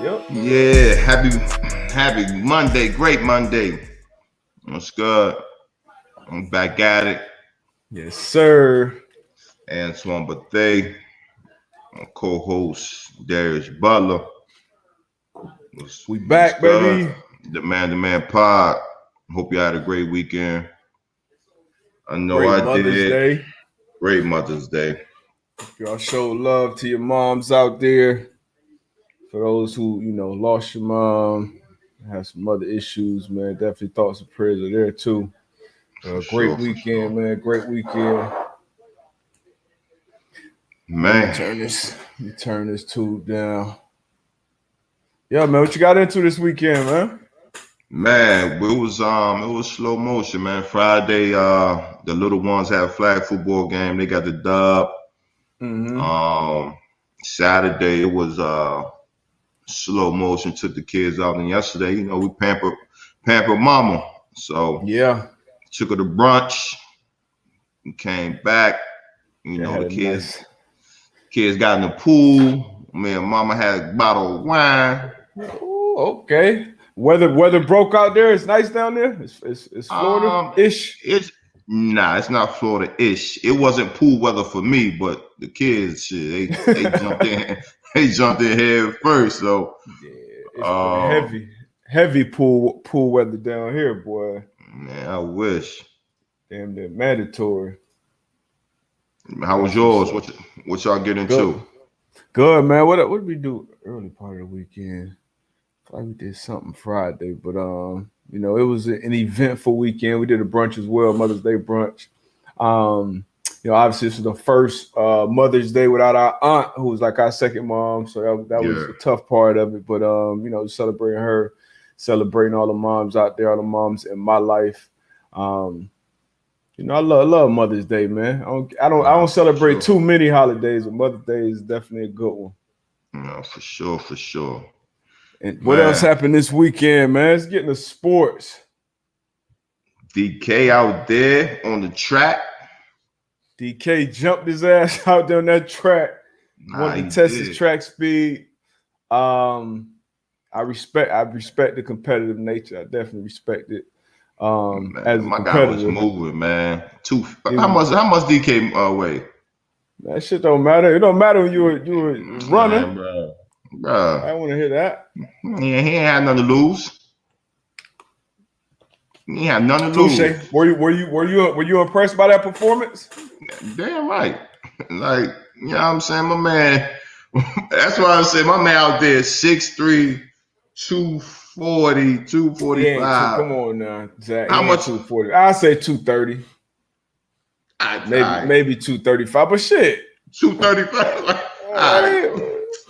Yep. Yeah, happy Monday, great Monday. What's good? I'm back at it. Yes, sir. Antoine Bethea, my co-host Darius Butler. We back, good? baby. The man pod. Hope you had a great weekend. I know Great I Mother's did. Day. Great Mother's Day. Y'all show love to your moms out there. For those who, lost your mom, have some other issues, man. Definitely thoughts and prayers are there too. Great weekend, man. Great weekend. Man. Let me turn this tube down. Yeah, man. What you got into this weekend, man? Man, it was slow motion, man. Friday, the little ones had a flag football game. They got the dub. Mm-hmm. Saturday it was slow motion. Took the kids out, and yesterday, we pampered mama. So yeah, took her to brunch. And came back. The kids got in the pool. Man, mama had a bottle of wine. Ooh, okay. Weather broke out there. It's nice down there. It's Florida-ish. It's not Florida-ish. It wasn't pool weather for me, but the kids, they jumped in. They jumped in head first. So yeah, it's heavy pool weather down here, boy. Man, I wish. Damn, they're mandatory. How was yours? What y'all get into? Good, man. What did we do early part of the weekend? I thought we did something Friday, but it was an eventful weekend. We did a brunch as well, Mother's Day brunch. Obviously this was the first Mother's Day without our aunt, who was like our second mom. So that was a tough part of it. But celebrating her, celebrating all the moms out there, all the moms in my life. I love Mother's Day, man. I don't celebrate too many holidays, but Mother's Day is definitely a good one. No, for sure. And what else happened this weekend, man? Let's get into sports. DK out there on the track. DK jumped his ass out there on that track. Wanted to test his track speed. I respect the competitive nature. I definitely respect it. As my guy was moving, man. How much DK weigh? That shit don't matter. It don't matter when you were running, bro. I want to hear that. Yeah, he ain't had nothing to lose. He had nothing to lose. Were you impressed by that performance? Damn right. Like, you know what I'm saying? My man, that's why I say my man out there 6'3", 240, 245. Yeah, come on now, Zach. How much? 240? I say 230. Maybe 235, but shit. 235.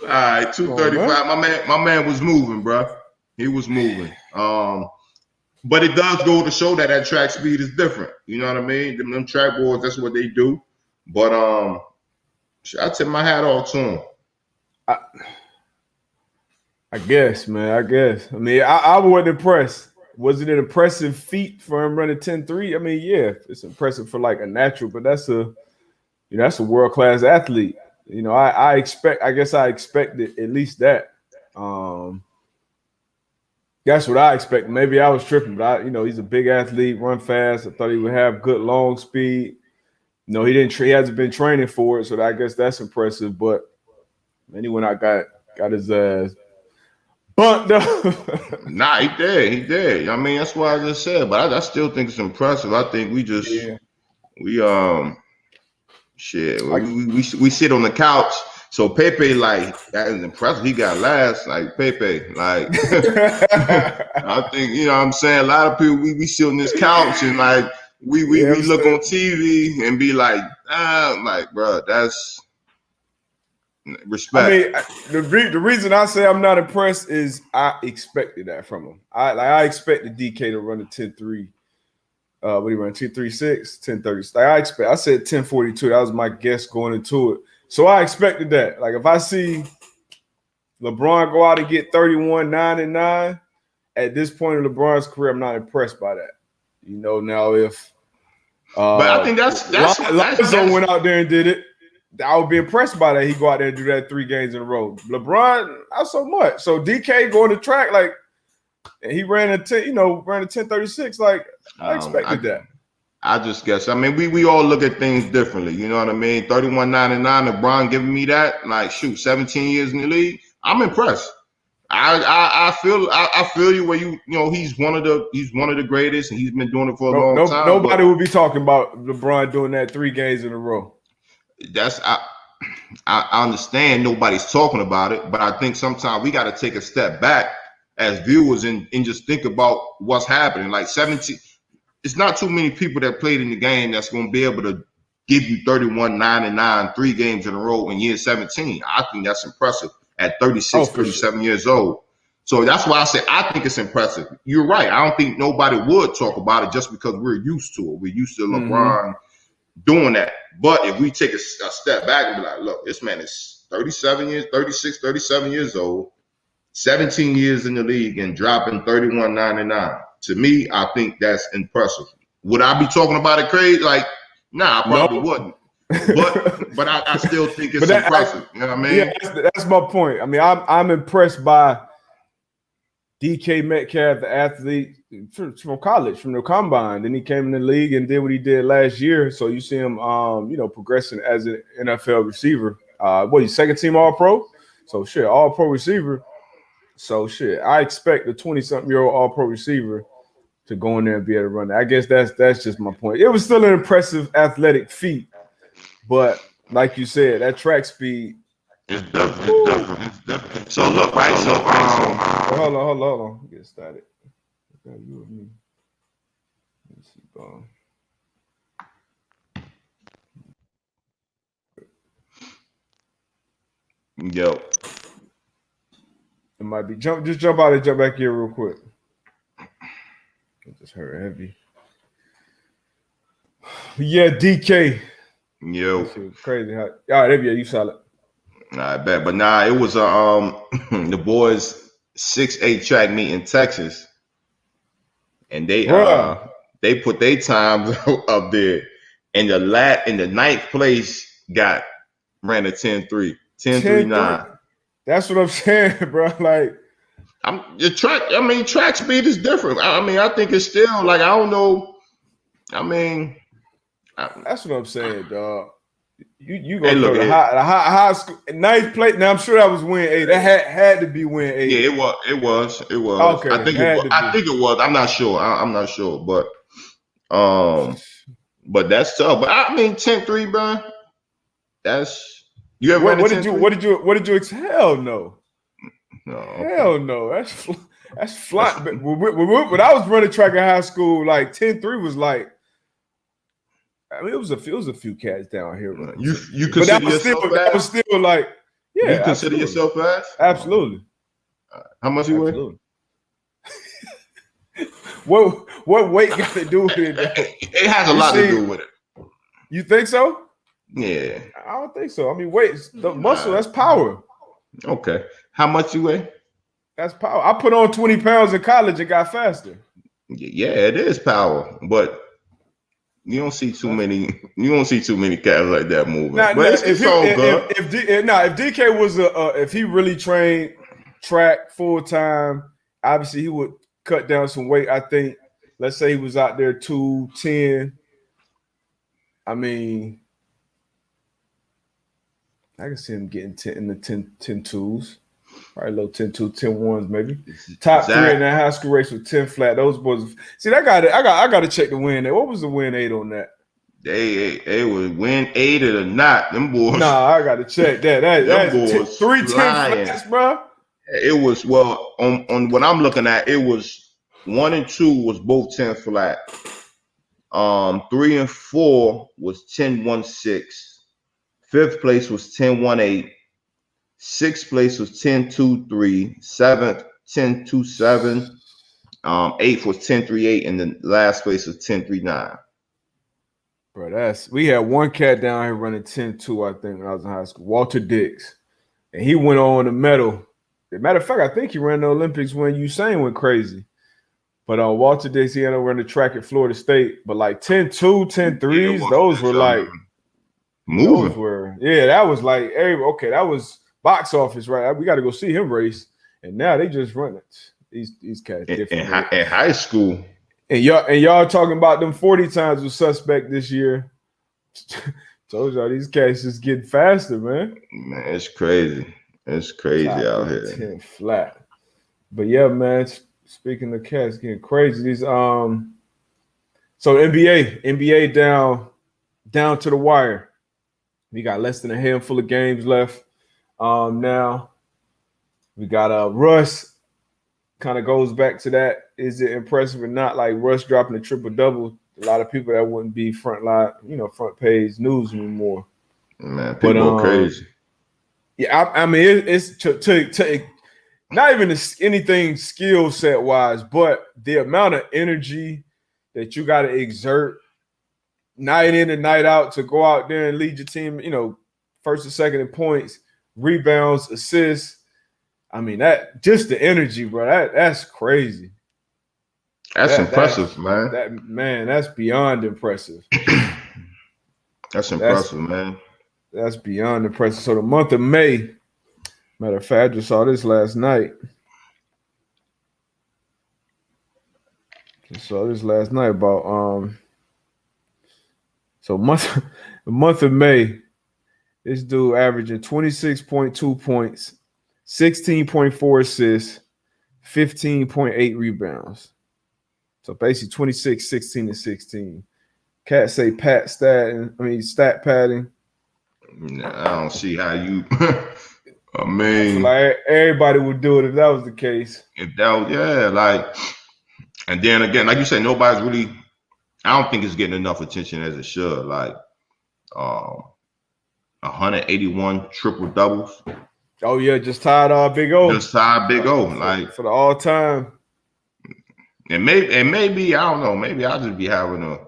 All right, 235. My man was moving, bro. He was moving. But it does go to show that track speed is different. You know what I mean? Them track boards, that's what they do. But I tip my hat off to him. I guess, man. I mean, I wasn't impressed. Was it an impressive feat for him running 10.3? I mean, yeah, it's impressive for like a natural, but that's a world-class athlete. I expected at least that. That's what I expected. Maybe I was tripping, but he's a big athlete, run fast. I thought he would have good long speed. He hasn't been training for it, so I guess that's impressive. But then he went out, got his ass bumped up. Nah, he did. I mean, that's what I just said. But I still think it's impressive. I think we sit on the couch. So Pepe, like, that is impressive. He got last, like Pepe. Like, I think, you know what I'm saying? A lot of people, we sit on this couch and, like, we look on TV and be like, bro, that's respect. I mean, the reason I say I'm not impressed is I expected that from him. I expected DK to run a 10.3. What do you run? 10.36, 10.30. I said 10.42. That was my guess going into it. So I expected that. Like, if I see LeBron go out and get 31, 9 and 9, at this point in LeBron's career, I'm not impressed by that. Now if but I think that's Lonzo went out there and did it. I would be impressed by that. He go out there and do that 3 games in a row. LeBron, not so much. So DK going to track like, and he ran a 10:36. Like I expected that. I just guess. I mean, we all look at things differently. You know what I mean? 31.99. LeBron giving me that. Like, shoot, 17 years in the league. I'm impressed. I feel you where you know he's one of the greatest, and he's been doing it for a long time. Nobody would be talking about LeBron doing that 3 games in a row. That's I understand nobody's talking about it, but I think sometimes we got to take a step back as viewers and just think about what's happening. Like 17, it's not too many people that played in the game that's going to be able to give you 31.99 3 games in a row in year 17. I think that's impressive at 36, 37 years old. So that's why I say I think it's impressive. You're right. I don't think nobody would talk about it just because we're used to it. We're used to LeBron doing that. But if we take a step back and be like, look, this man is 37 years old, 17 years in the league and dropping 31.99. To me, I think that's impressive. Would I be talking about it crazy? Like, nah, I probably wouldn't. But I still think it's impressive. You know what I mean? Yeah, that's my point. I mean, I'm impressed by DK Metcalf, the athlete from college, from the combine. Then he came in the league and did what he did last year. So you see him, progressing as an NFL receiver. He's second team All-Pro? So shit, All-Pro receiver. So shit, I expect a 20-something-year-old All-Pro receiver to go in there and be able to run it. I guess that's just my point. It was still an impressive athletic feat, but like you said, that track speed. It's different. So look, right? Hold on. Get started. Okay, you and me. Let's see, Yo. It might be jump out and jump back here real quick. It just hurt heavy. Yeah, DK. Yo. Crazy. All right, there you solid. I bet. But nah, it was the boys 6-8 track meet in Texas. And they put their times up there. And the ninth place ran a 10-3. 10-3-9. That's what I'm saying, bro. Like, track speed is different. I mean, I think it's still like, I don't know. I mean, that's what I'm saying, dog. You gonna go to high school ninth place? Now I'm sure that was win 8. That had to be win 8. Yeah, it was. Okay, I think it was. I'm not sure. I'm not sure, but that's tough. But I mean, 10-3, bro. That's. You ever what did you hell no. No. Hell no. That's flat. When I was running track in high school, like 10-3 was like, I mean, it was a few cats down here. You consider yourself fast? That was still like, yeah. You consider yourself fast? Absolutely. How much you weigh? What weight got to do with it? It has a lot to do with it. You think so? Yeah. I don't think so. I mean, the muscle, that's power. Okay. How much you weigh? That's power. I put on 20 pounds in college and got faster. Yeah, it is power, but you don't see too many cats like that moving. But it's all good. If DK was if he really trained track full time, obviously he would cut down some weight. I think, let's say he was out there 210. I mean, I can see him getting 10 in the 10-2s, probably low 10-2, 10-1s maybe. Top 3 in that high school race with 10 flat. Those boys. See, I got to check the win. What was the win 8 on that? They was win 8 or not. Them boys. Nah, I got to check that. That's 3 10 flats, bro. It was on what I'm looking at. It was 1 and 2 was both 10 flat. 3 and 4 was 10-1-6. 5th place was 10-1-8. 6th place was 10-2-3. 7th 10-2-7. 8th was 10-3-8, and the last place was 10-3-9. Bro, we had one cat down here running 10-2, I think, when I was in high school, Walter Dix, and he went on the medal. As a matter of fact, I think he ran the Olympics when Usain went crazy. But Walter Dix, he ended up running the track at Florida State. But like 10-2, 10-3s, those were like. moving. That was like, okay, that was box office, right? We got to go see him race, and now they just run it. These cats different. In high school, and y'all talking about them 40 times with suspect this year. Told y'all these cats just getting faster, man. Man, it's crazy. It's crazy out here. 10 flat. But yeah, man. Speaking of cats getting crazy, these so NBA down to the wire. We got less than a handful of games left. Now we got Russ. Kind of goes back to that. Is it impressive or not? Like Russ dropping a triple double. A lot of people that wouldn't be front page news anymore. Man, people are crazy. Yeah, I mean it's to not even anything skill set wise, but the amount of energy that you got to exert night in and night out to go out there and lead your team. First and second in points, rebounds, assists. I mean that just the energy, bro. That's crazy. That's impressive, man. That's beyond impressive. That's impressive, man. That's beyond impressive. So the month of May, matter of fact, I just saw this last night. About the month of May, this dude averaging 26.2 points, 16.4 assists, 15.8 rebounds. So basically 26, 16, and 16. Cats say stat padding. I don't see how you I mean, I feel like everybody would do it if that was the case. And then again, like you said, nobody's really. I don't think it's getting enough attention as it should. Like, 181 triple doubles. Oh yeah, just tied Big O. Like for the all time. And maybe I don't know. Maybe I'll just be having a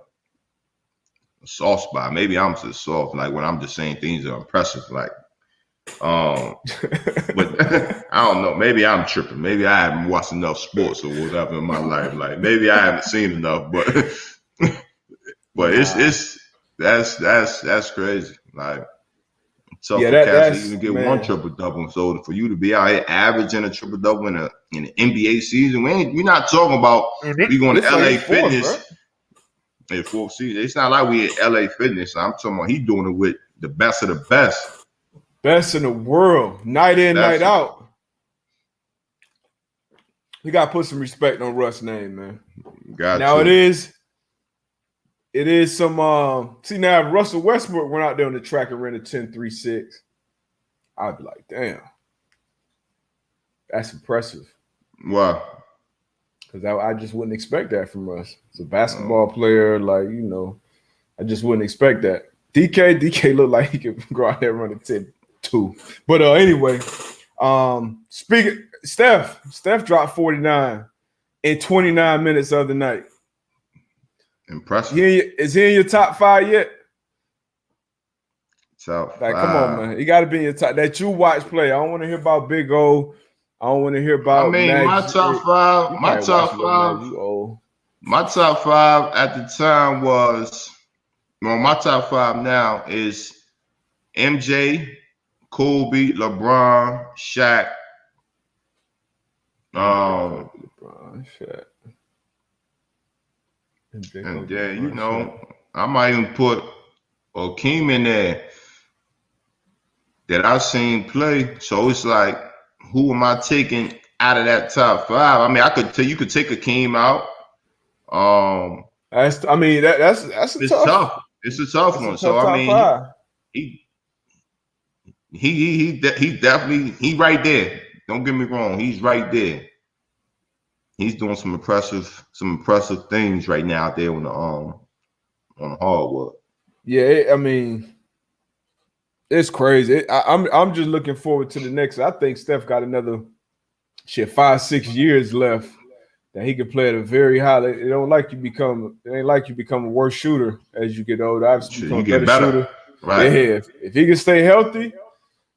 soft spot. Maybe I'm just soft. Like when I'm just saying things are impressive. Like. But I don't know. Maybe I'm tripping. Maybe I haven't watched enough sports or whatever in my life. Like maybe I haven't seen enough. But that's crazy. Like tough for cats to even get one triple double. So for you to be out here averaging a triple double in an NBA season, we're not talking about we going to LA Fitness. In fourth season, it's not like we at LA Fitness. I'm talking about he doing it with the best of the best. Best in the world, night in, night out. You gotta put some respect on Russ' name, man. It is some see now if Russell Westbrook went out there on the track and ran a 10.36, I'd be like, damn. That's impressive. Wow. Because I just wouldn't expect that from Russ. He's a basketball player, I just wouldn't expect that. DK looked like he could go out there and run a 10. But anyway, speaking Steph dropped 49 in 29 minutes the other night. Impressive. Is he in your top 5 yet? Top 5. Come on, man. He got to be in your top. That you watch play. I don't want to hear about Big O. I don't want to hear about. My top 5. My top 5. My top 5 at the time was. Well, my top 5 now is MJ. Kobe, LeBron, Shaq. LeBron, Shaq. And then, I might even put Akeem in there that I've seen play. So it's like, who am I taking out of that top 5? I mean, I could tell you could take Akeem out. That's a tough. It's a tough one. So I mean, he definitely right there. Don't get me wrong, he's right there. He's doing some impressive things right now out there on the hardwood. Yeah, it's crazy. I'm just looking forward to the next. I think Steph got another 5-6 years left that he can play at a very high. It ain't like you become a worse shooter as you get older. Obviously, you get better shooter. Right. Yeah, if he can stay healthy,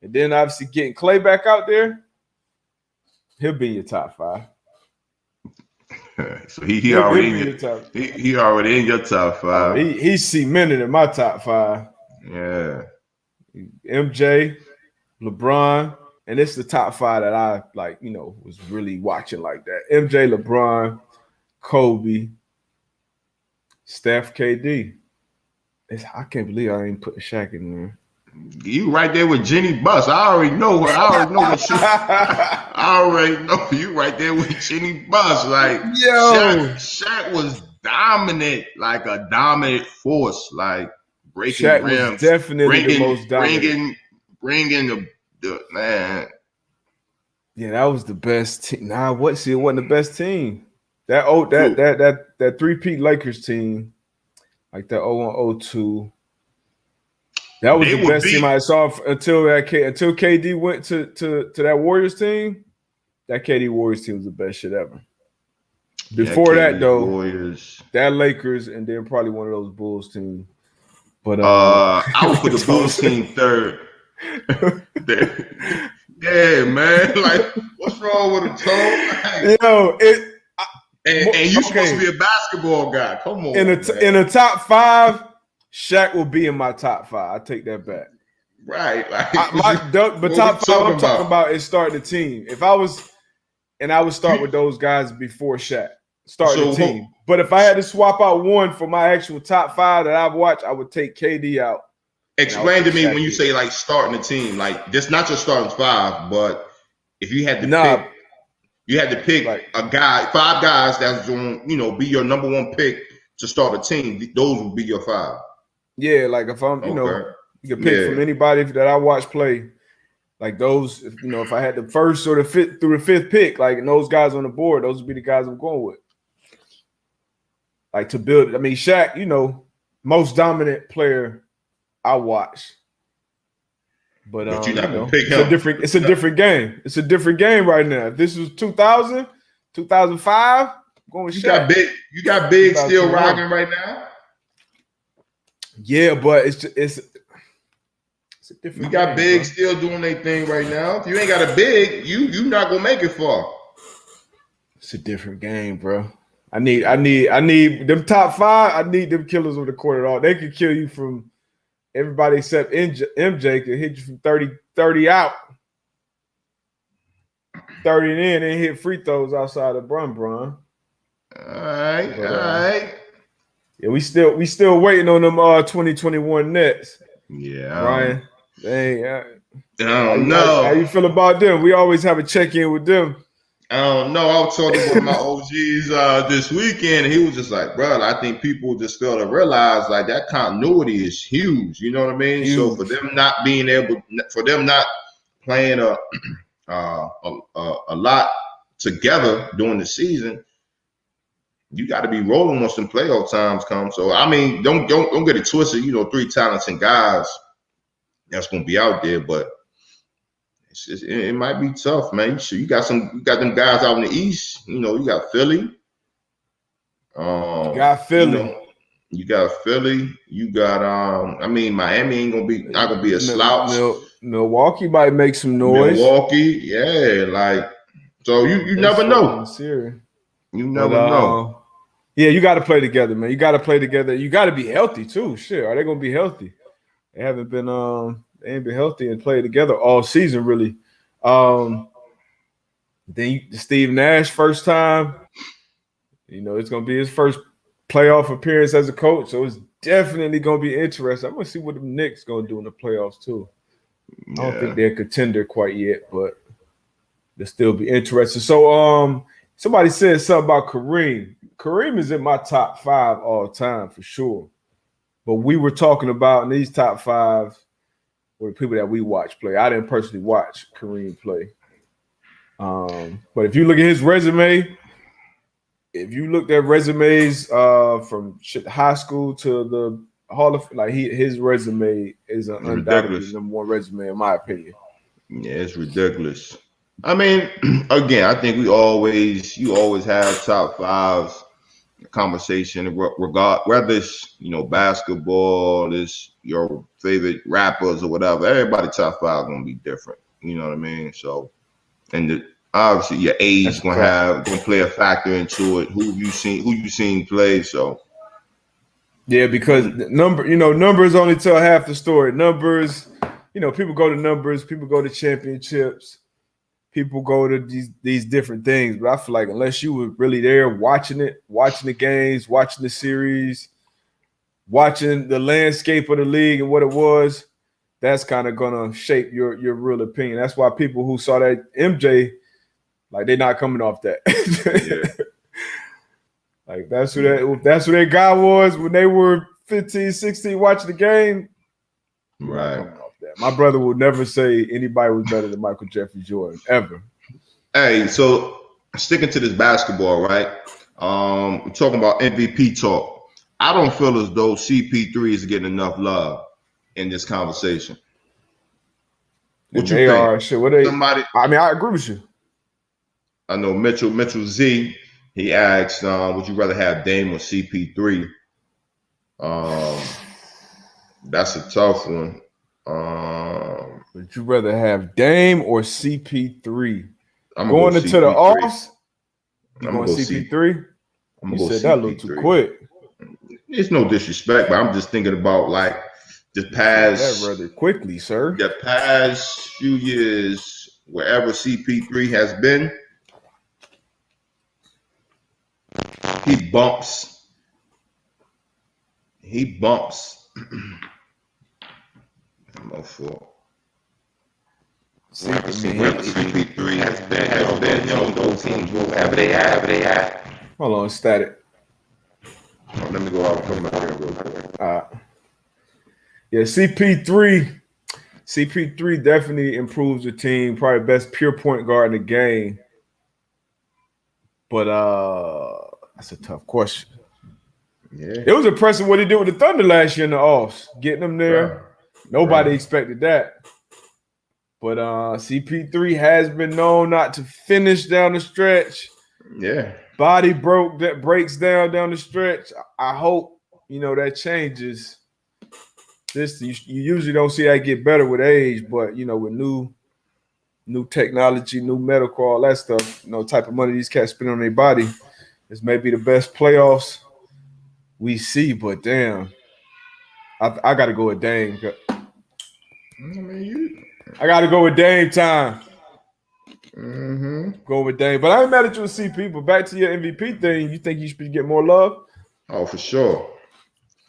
and then obviously getting Clay back out there, he'll be in your top 5. So he already in your top 5. He's cemented in my top 5. Yeah. MJ, LeBron, and it's the top five that I like, was really watching like that. MJ, LeBron, Kobe, Steph, KD. I can't believe I ain't putting Shaq in there. You right there with Jenny Buss. I already know what she. I already know you right there with Jenny Buss. Like, Shaq was dominant, like a dominant force, like breaking Shaq rims, was definitely the most dominant. Bringing the man. Yeah, that was the best team. Nah, it wasn't the best team. That three-peat Lakers team, like that 0-1-0-2. That was the best team I saw until KD went to that Warriors team. That KD Warriors team was the best shit ever. Before that, though, Warriors. That Lakers and then probably one of those Bulls teams. But I would put the Bulls team third. Yeah, man. Like, what's wrong with the tone? And you're supposed to be a basketball guy. Come on. In a top five, Shaq will be in my top five. I take that back. Right. Like, but top five I'm talking about is starting the team. If I was, and I would start with those guys before Shaq. Start the team. But if I had to swap out one for my actual top five that I've watched, I would take KD out. Explain to me when you say like starting the team, like just not just starting five, but if you had to pick like a guy, five guys that's going to, be your number one pick to start a team, those would be your five. Yeah, like if I'm, you can pick from anybody that I watch play. Like those, if I had the first or the fifth through the fifth pick, like and those guys on the board, those would be the guys I'm going with. Like to build it. I mean, Shaq, most dominant player I watch. But you're not gonna pick him. It's a different game. It's a different game right now. If this was 2000, 2005, I'm going with Shaq. You got big still rocking right now? Yeah, but it's a different You got game, big bro. still doing their thing right now. If you ain't got a big, you not gonna make it far. It's a different game, bro. I need them top five. I need them killers on the court at all. They could kill you from everybody except MJ could hit you from 30 out. 30 in and hit free throws outside of Bron. All right. Yeah, we still waiting on them 2021 Nets. Yeah. Ryan. I don't know. How you feel about them? We always have a check-in with them. I don't know. I was talking to one of my OGs this weekend, and he was just like, bro, I think people just fail to realize like that continuity is huge. You know what I mean? Huge. So for them not playing a lot together during the season, you got to be rolling once some playoff times come. So I mean, don't get it twisted. Three talented guys that's gonna be out there, but it might be tough, man. You got them guys out in the East. You got Philly. You got Philly. You got Philly. You got Miami ain't not gonna be a slouch. Milwaukee might make some noise. Milwaukee, yeah, like so you never know. You never know. Yeah, you got to play together, man. You got to play together. You got to be healthy too. Shit, are they gonna be healthy? They haven't been. They ain't been healthy and played together all season, really. Then Steve Nash, first time. It's gonna be his first playoff appearance as a coach, so it's definitely gonna be interesting. I'm gonna see what the Knicks gonna do in the playoffs too. Yeah. I don't think they're a contender quite yet, but they'll still be interesting. So, somebody said something about Kareem. Kareem is in my top five all time for sure. But we were talking about in these top five were the people that we watch play. I didn't personally watch Kareem play. But if you look at his resume, if you looked at resumes from high school to the Hall of his resume is an undoubtedly number one resume in my opinion. Yeah, it's ridiculous. I mean, again, I think you always have top fives conversation regard whether it's basketball, it's your favorite rappers or whatever. Everybody top five gonna be different. You know what I mean? So, and obviously your age gonna play a factor into it. Who you seen play? So, yeah, because numbers only tell half the story. Numbers, people go to numbers, people go to championships, people go to these different things. But I feel like unless you were really there watching the games, watching the series, watching the landscape of the league and what it was, that's kind of gonna shape your real opinion. That's why people who saw that MJ, like, they're not coming off that. Yeah. Like that's who that guy was when they were 15, 16 watching the game. Right. My brother would never say anybody was better than Michael Jeffrey Jordan, ever. Hey, so sticking to this basketball, right? I'm talking about MVP talk. I don't feel as though CP3 is getting enough love in this conversation. What you think? Shit, I mean, I agree with you. I know Mitchell Z, he asked, would you rather have Dame or CP3? That's a tough one. Would you rather have Dame or CP3? I'm going into the offs? I'm going to go CP3? You said that a little too quick. It's no disrespect, but I'm just thinking about like the past. That rather quickly, sir. The past few years, wherever CP3 has been, he bumps. I'm not sure. CP3 has been, those teams, wherever they have. Hold on, static. Let me go out from here real quick. Yeah, CP3 definitely improves the team. Probably best pure point guard in the game. But that's a tough question. Yeah, it was impressive what he did with the Thunder last year in the offs, getting them there. Nobody expected that. But CP3 has been known not to finish down the stretch. Yeah. Body breaks down the stretch. I hope, that changes. You usually don't see that get better with age, but, with new technology, new medical, all that stuff, type of money these cats spend on their body, this may be the best playoffs we see, but damn. I got to go with Dame. I got to go with Dame time. Go with Dame. But I ain't mad at you with CP, but back to your MVP thing, you think you should get more love? Oh, for sure.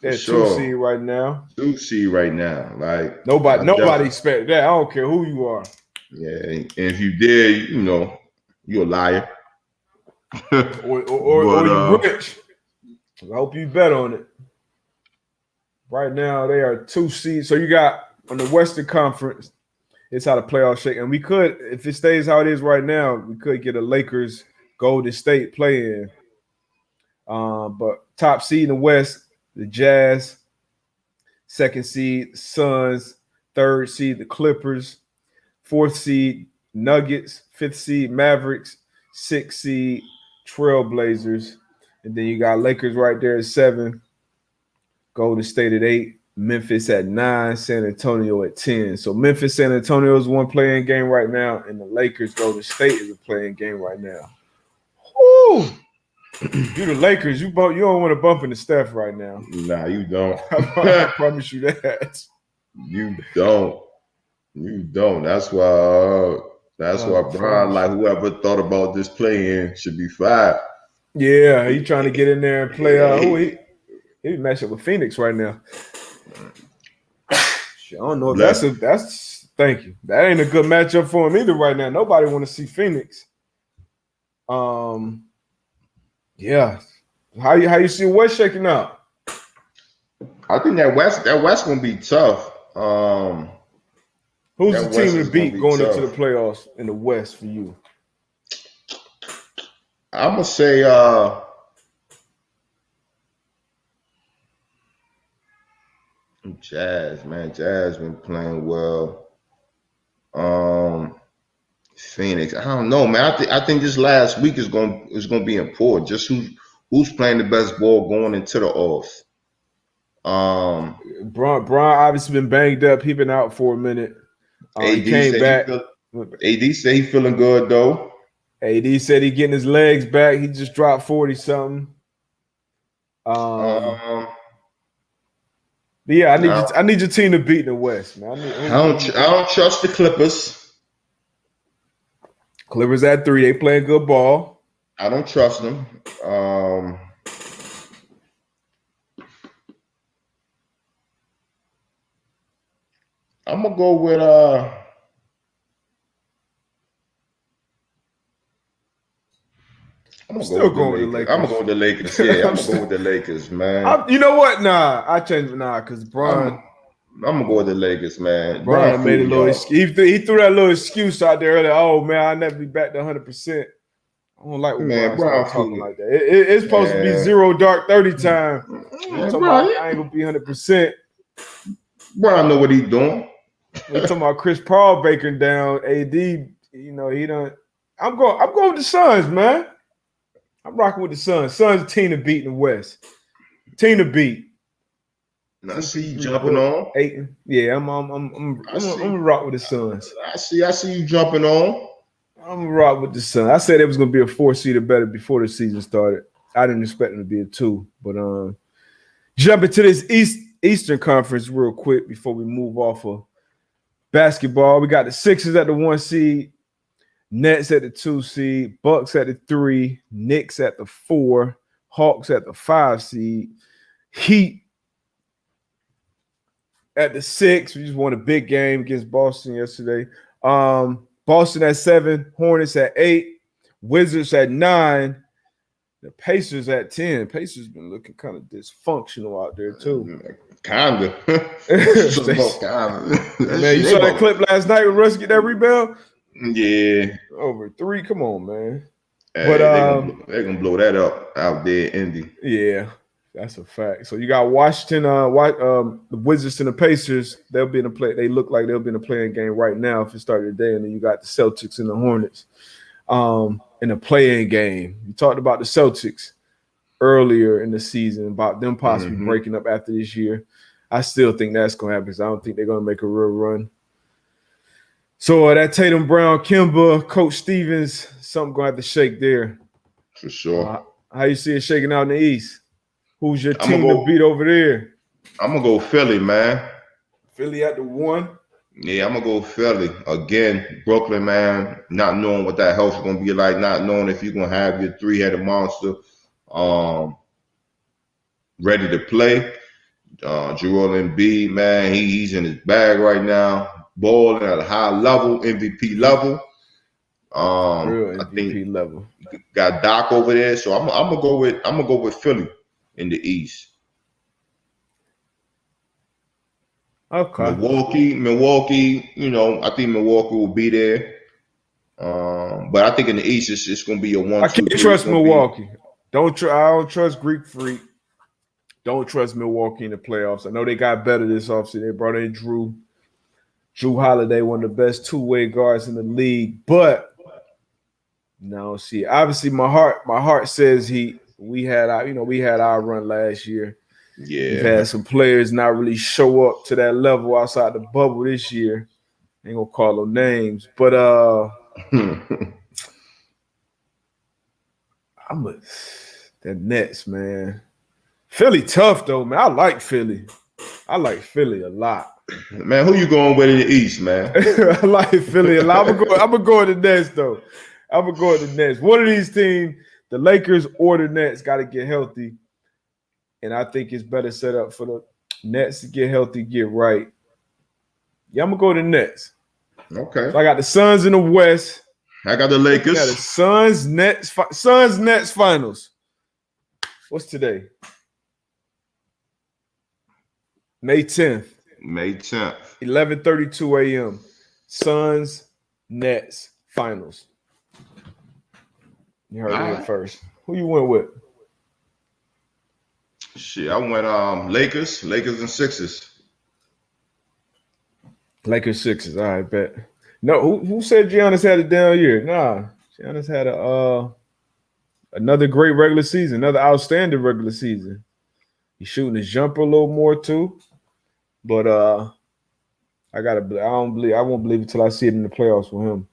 They're 2 seed right now. 2 seed right now. Like nobody expected that. I don't care who you are. Yeah, and if you did, you're a liar. or you're rich. I hope you bet on it. Right now, they are 2 seeds. So you got on the Western Conference, it's how the playoffs shake. And we could, if it stays how it is right now, we could get a Lakers Golden State play-in. But top seed in the West, the Jazz. 2nd seed, the Suns. 3rd seed, the Clippers. 4th seed, Nuggets. 5th seed, Mavericks. 6th seed, Trailblazers. And then you got Lakers right there at 7. Golden State at 8. Memphis at 9. San Antonio at 10. So Memphis, San Antonio is one playing game right now, and the Lakers, Golden State is a playing game right now. Woo! You the Lakers, you don't want to bump into Steph right now. Nah, you don't. I promise you that. You don't. That's why Brian, like, whoever thought about this play-in should be fired. Yeah, he trying to get in there and play. He match up with Phoenix right now. I don't know if that's thank you. That ain't a good matchup for him either right now. Nobody want to see Phoenix. Yeah. How you see West shaking out? I think that West gonna be tough. Who's the team to beat going into the playoffs in the West for you? I'm gonna say Jazz, man. Jazz been playing well. Phoenix, I don't know, man. I think this last week is gonna be important. Just who's playing the best ball going into the off. Bron obviously been banged up. He been out for a minute. He came back. AD said he feeling good though. AD said he getting his legs back. He just dropped 40 something. But yeah, I need your team to beat the West, man. I don't trust the Clippers. Clippers at 3. They playing good ball. I don't trust them. I'm gonna go with I'm still going with the Lakers. I'm gonna go with the Lakers. Yeah, I'm gonna go with the Lakers, man. You know what? Nah, I changed because Bron. I'm gonna go with the Lakers, man. Bron made a little excuse. He threw that little excuse out there earlier. Oh man, I'll never be back to 100%. I don't like when Bron talking like that. It's supposed to be 0 dark 30 time. I ain't gonna be 100%. Bron know what he's doing. We're talking about Chris Paul breaking down AD. You know he don't. I'm going with the Suns, man. I'm rocking with the Suns. Suns team to beat in the West. Team to beat. I see you jumping on. 8. Yeah, I'm gonna rock with the Suns. I see you jumping on. I'm gonna rock with the Suns. I said it was gonna be a 4 seed or better before the season started. I didn't expect them to be a 2, but jump into this Eastern Conference real quick before we move off of basketball. We got the Sixers at the 1 seed. Nets at the 2 seed, Bucks at the 3, Knicks at the 4, Hawks at the 5 seed, Heat at the 6. We just won a big game against Boston yesterday. Boston at 7, Hornets at 8, Wizards at 9, the Pacers at 10. Pacers been looking kind of dysfunctional out there too. Kinda. Man, you saw that clip last night when Russ get that rebound? Yeah. Over 3. Come on, man. Hey, but they're gonna blow that up out there, Indy. Yeah, that's a fact. So you got Washington, the Wizards and the Pacers. They'll be in a play. They look like they'll be in a playing game right now if it started today. And then you got the Celtics and the Hornets in a playing game. You talked about the Celtics earlier in the season about them possibly breaking up after this year. I still think that's gonna happen because I don't think they're gonna make a real run. So that Tatum, Brown, Kimba, Coach Stevens, something gonna have to shake there. For sure. How you see it shaking out in the East? Who's your team to beat over there? I'm gonna go Philly, man. Philly at the 1. Yeah, I'm gonna go Philly again. Brooklyn, man. Not knowing what that health is gonna be like, not knowing if you're gonna have your 3-headed monster ready to play. Joel Embiid, man, he's in his bag right now. Balling at a high level, MVP level. Real MVP I think level. Got Doc over there, so I'm gonna go with Philly in the East. Okay. Milwaukee. You know, I think Milwaukee will be there. But I think in the East, it's gonna be a 1-2. I can't trust Milwaukee. I don't trust Greek Freak. Don't trust Milwaukee in the playoffs. I know they got better this offseason. They brought in Drew Holiday, one of the best two-way guards in the league, but no, see, obviously my heart says we had our run last year. Yeah, we've had some players not really show up to that level outside the bubble this year. Ain't gonna call them names, but the Nets, man. Philly tough though, man. I like Philly a lot. Man, who you going with in the East, man? I like Philly a lot. I'm gonna go with the Nets, though. I'm gonna go with the Nets. One of these teams, the Lakers or the Nets, got to get healthy, and I think it's better set up for the Nets to get healthy, get right. Yeah, I'm gonna go with the Nets. Okay. So I got the Suns in the West. I got the Lakers. I got the Suns Nets finals. What's today? May 10th. May 10th. 11:32 a.m. Suns Nets finals. You heard it here first. Who you went with? Shit, I went Lakers and Sixers. Lakers Sixers. All right, bet. No, who said Giannis had a down year? Nah, Giannis had another great regular season, another outstanding regular season. He's shooting his jumper a little more too, but I won't believe it until I see it in the playoffs with him.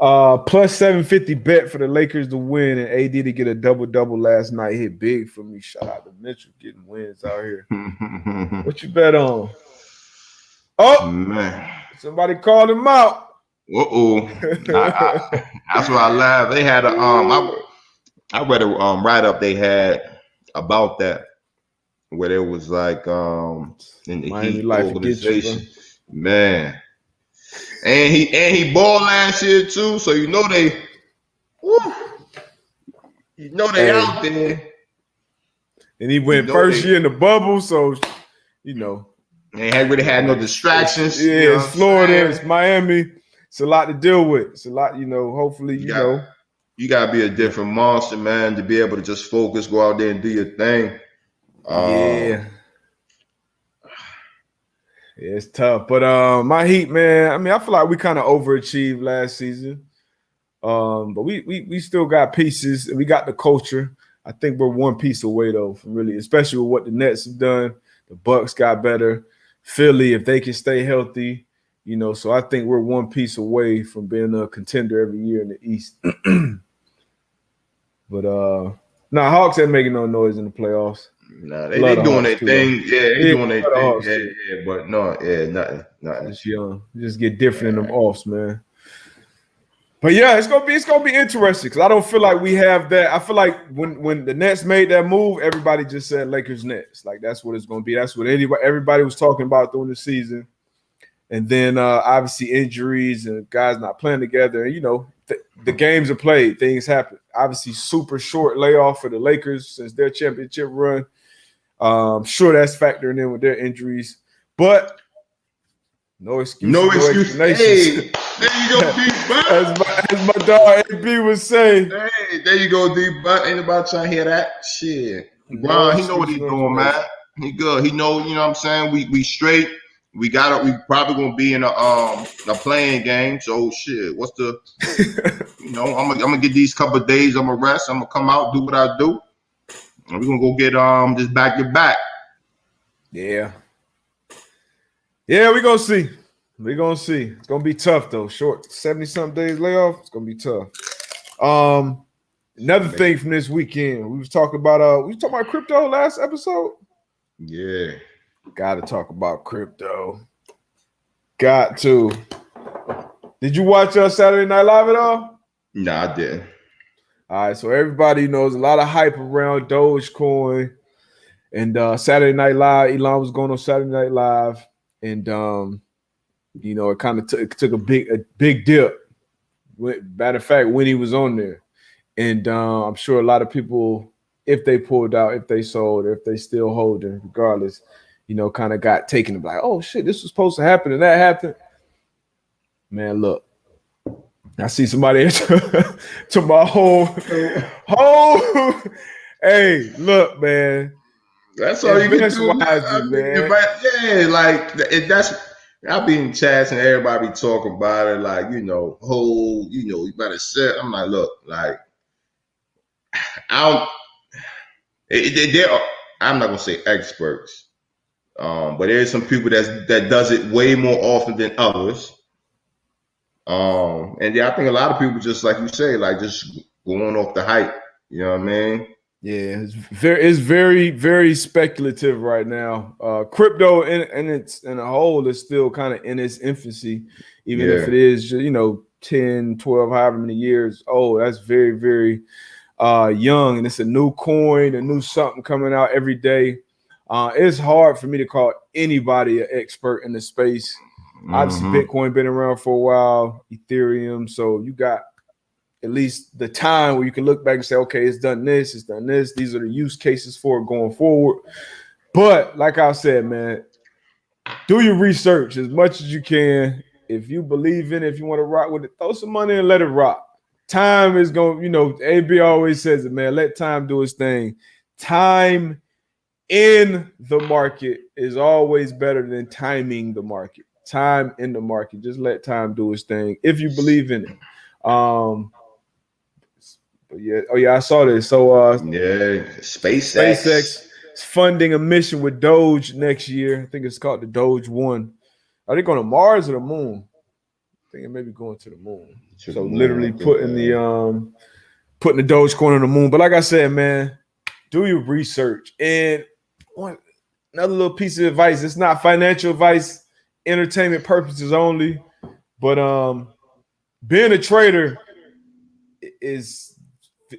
Plus 750 bet for the Lakers to win and AD to get a double-double last night. Hit big for me. Shout out to Mitchell getting wins out here. What you bet on? Oh, man. Somebody called him out. That's why I laughed. They had a I read a write-up they had about that, where it was like in the Miami Heat life organization. Man. And he balled last year too, so you know they out there. And he went first year in the bubble, so you know. They hadn't really had no distractions. Yeah, it's Florida, it's Miami. It's a lot to deal with. It's a lot, hopefully, you know. You gotta be a different monster, man, to be able to just focus, go out there and do your thing. Yeah, it's tough. But my Heat, man, I mean, I feel like we kind of overachieved last season. But we still got pieces and we got the culture. I think we're one piece away though from really, especially with what the Nets have done. The Bucks got better. Philly, if they can stay healthy, so I think we're one piece away from being a contender every year in the East. But Hawks ain't making no noise in the playoffs. Nah, they doing their thing. Yeah, they doing their thing. Yeah, but no, nothing. Just young. Just get different in them offs, man. But yeah, it's gonna be interesting because I don't feel like we have that. I feel like when the Nets made that move, everybody just said Lakers Nets. Like that's what it's gonna be. That's what everybody was talking about during the season. And then obviously injuries and guys not playing together. And the games are played, things happen. Obviously, super short layoff for the Lakers since their championship run. Sure, that's factoring in with their injuries, but no excuse. No excuse. Hey, there you go, D-Butt. As my dog AB was saying. Hey, there you go, D-Butt. Ain't nobody trying to hear that shit. Ron, he know what he's doing, man. He good. He know, you know what I'm saying? We straight. We probably gonna be in a playing game. So shit, what's the I'm gonna get these couple of days, I'm gonna rest, I'm gonna come out, do what I do. And we're gonna go get this back to back. Yeah. Yeah, we're gonna see. We're gonna see. It's gonna be tough though. Short 70-something days layoff. It's gonna be tough. Another thing from this weekend, we was talking about crypto last episode. Yeah. Got to talk about crypto. Got to. Did you watch Saturday Night Live at all? No, I didn't. All right, so everybody knows a lot of hype around Dogecoin and Saturday Night Live. Elon was going on Saturday Night Live, and it kind of took a big dip. Matter of fact, when he was on there, and I'm sure a lot of people, if they pulled out, if they sold, or if they still holding, regardless. Kind of got taken to be like, oh shit, this was supposed to happen and that happened. Man, look, I see somebody to my whole. Hey, look, man. That's all you can do, man. Yeah, like that's. I've been chats and everybody be talking about it, like you better set. I'm like, look, like I'm not gonna say experts. But there's some people that does it way more often than others. And yeah, I think a lot of people just like you say, like just going off the hype. You know what I mean? Yeah, it's very, very speculative right now. Crypto in a whole is still kind of in its infancy, even if it is 10, 12, however many years old. That's very, very young, and it's a new coin, a new something coming out every day. It's hard for me to call anybody an expert in the space. Obviously, Bitcoin been around for a while, Ethereum. So you got at least the time where you can look back and say, okay, it's done this, it's done this. These are the use cases for it going forward. But like I said, man, do your research as much as you can. If you believe in it, if you want to rock with it, throw some money and let it rock. Time is going, AB always says it, man, let time do its thing. Time in the market is always better than timing the market. Time in the market, just let time do its thing if you believe in it. But I saw this. So SpaceX is funding a mission with Doge next year. I think it's called the Doge 1. Are they going to Mars or the moon? thinking maybe going to the moon. To So the moon, literally I think, putting the Dogecoin on the moon. But like I said, man, do your research. And another little piece of advice. It's not financial advice, entertainment purposes only. But being a trader is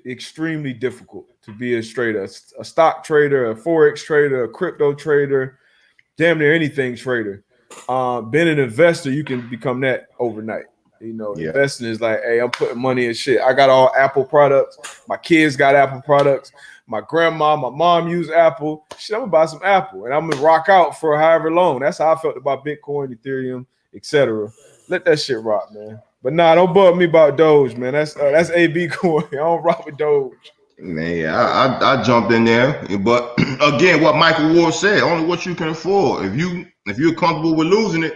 extremely difficult to be a trader, a stock trader, a forex trader, a crypto trader, damn near anything trader. Being an investor, you can become that overnight. You know, investing is like, hey, I'm putting money in shit. I got all Apple products. My kids got Apple products. My grandma, my mom use Apple. Shit, I'm gonna buy some Apple and I'm gonna rock out for however long. That's how I felt about Bitcoin, Ethereum, etc. Let that shit rock, man. But nah, don't bug me about Doge, man. That's AB coin. I don't rock with Doge. Man, I jumped in there, but again, what Michael Ward said, only what you can afford. If you're comfortable with losing it,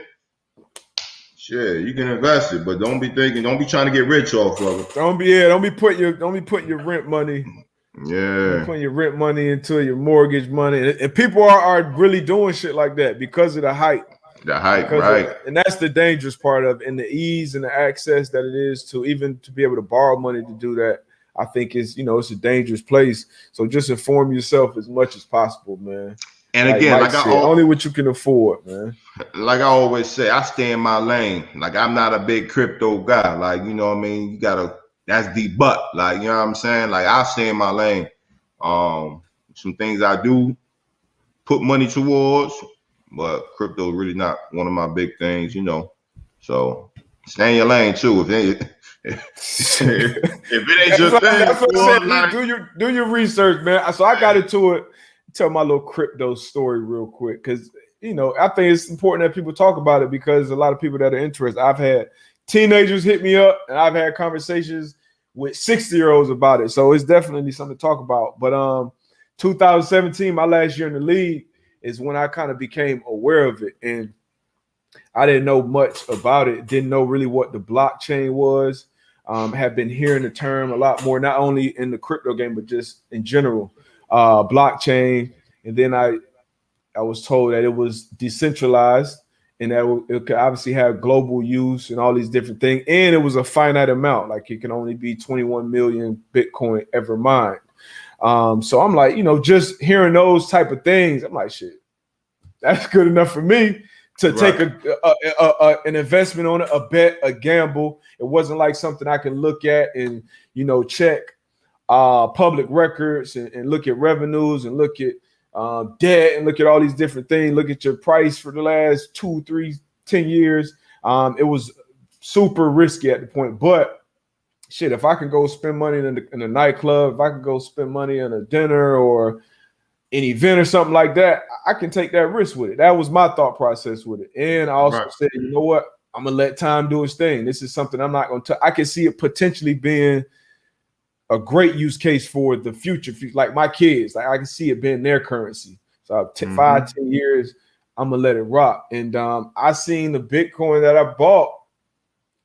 sure, you can invest it, but don't be trying to get rich off of it. Don't be putting your rent money. Yeah, putting your rent money into your mortgage money, and people are really doing shit like that because of the hype. The hype, right? And that's the dangerous part of it, and the ease and the access that it is to be able to borrow money to do that. I think it's a dangerous place. So just inform yourself as much as possible, man. And again, only what you can afford, man. Like I always say, I stay in my lane. Like I'm not a big crypto guy. Like, you know what I mean? That's the but. Like, you know what I'm saying? Like I stay in my lane. Some things I do put money towards, but crypto is really not one of my big things, So stay in your lane too. If it ain't your thing, that's what I said. Do your research, man. So I got into it. Tell my little crypto story real quick, because I think it's important that people talk about it, because a lot of people that are interested. I've had teenagers hit me up, and I've had conversations with 60-year-olds about it. So it's definitely something to talk about. But 2017, my last year in the league, is when I kind of became aware of it, and I didn't know much about it. Didn't know really what the blockchain was. Have been hearing the term a lot more, not only in the crypto game, but just in general, blockchain. And then I was told that it was decentralized and that it could obviously have global use and all these different things. And it was a finite amount, like it can only be 21 million Bitcoin ever mined. So I'm like, just hearing those type of things, I'm like, shit, that's good enough for me to take an investment on it, a bet, a gamble. It wasn't like something I can look at and, check public records and look at revenues and look at debt and look at all these different things. Look at your price for the last 2, 3, 10 years. It was super risky at the point. But shit, if I can go spend money in a nightclub, if I can go spend money on a dinner or an event or something like that, I can take that risk with it. That was my thought process with it. And I also said, you know what? I'm going to let time do its thing. This is something I'm not going to, I can see it potentially being a great use case for the future. Like my kids, like I can see it being their currency. So 5, 10 years, I'm going to let it rock. And I seen the Bitcoin that I bought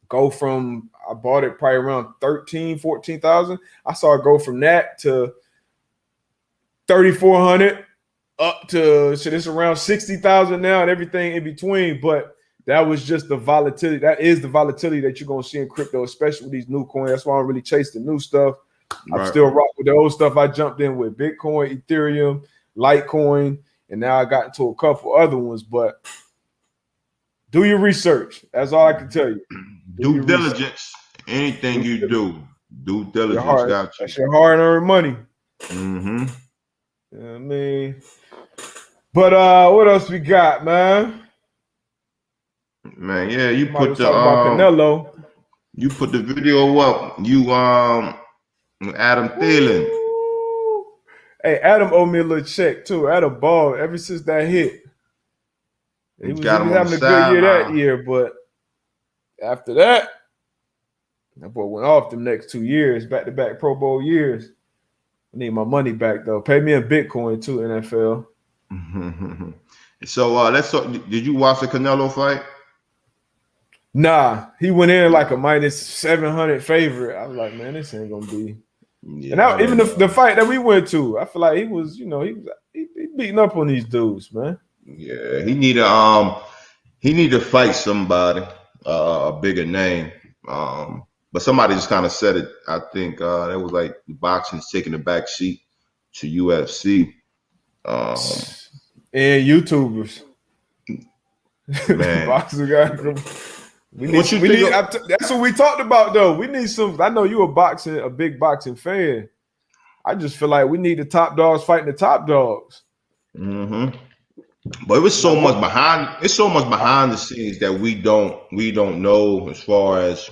go from, I bought it probably around 13, 14,000. I saw it go from that to 3,400 up to it's around 60,000 now and everything in between. But that was just the volatility. That is the volatility that you're gonna see in crypto, especially with these new coins. That's why I don't really chase the new stuff. I'm still rocking with the old stuff. I jumped in with Bitcoin, Ethereum, Litecoin, and now I got into a couple other ones. But do your research. That's all I can tell you. Due diligence. Anything you do, due diligence. Got you. That's your hard-earned money. Mm-hmm. You know what I mean? But what else we got, man? Man, yeah, you put the Canelo. You put the video up. You Adam Thielen. Hey, Adam owed me a little check too. Adam balled ever since that hit. He was having a good year that year, but after that boy went off the next 2 years, back-to-back Pro Bowl years. I need my money back though. Pay me in Bitcoin too, NFL. So let's talk. Did you watch the Canelo fight? Nah, he went in like a -700 favorite. I was like, man, this ain't gonna be. Yeah, and now, even the fight that we went to, I feel like he was, he beating up on these dudes, man. Yeah, he need to fight somebody. a bigger name. But somebody just kind of said it. I think that was like boxing's taking the back seat to UFC. And YouTubers. Man, Boxers got. That's what we talked about though. We need some. I know you a big boxing fan. I just feel like we need the top dogs fighting the top dogs. Mm-hmm. But it was so much behind. It's so much behind the scenes that we don't know as far as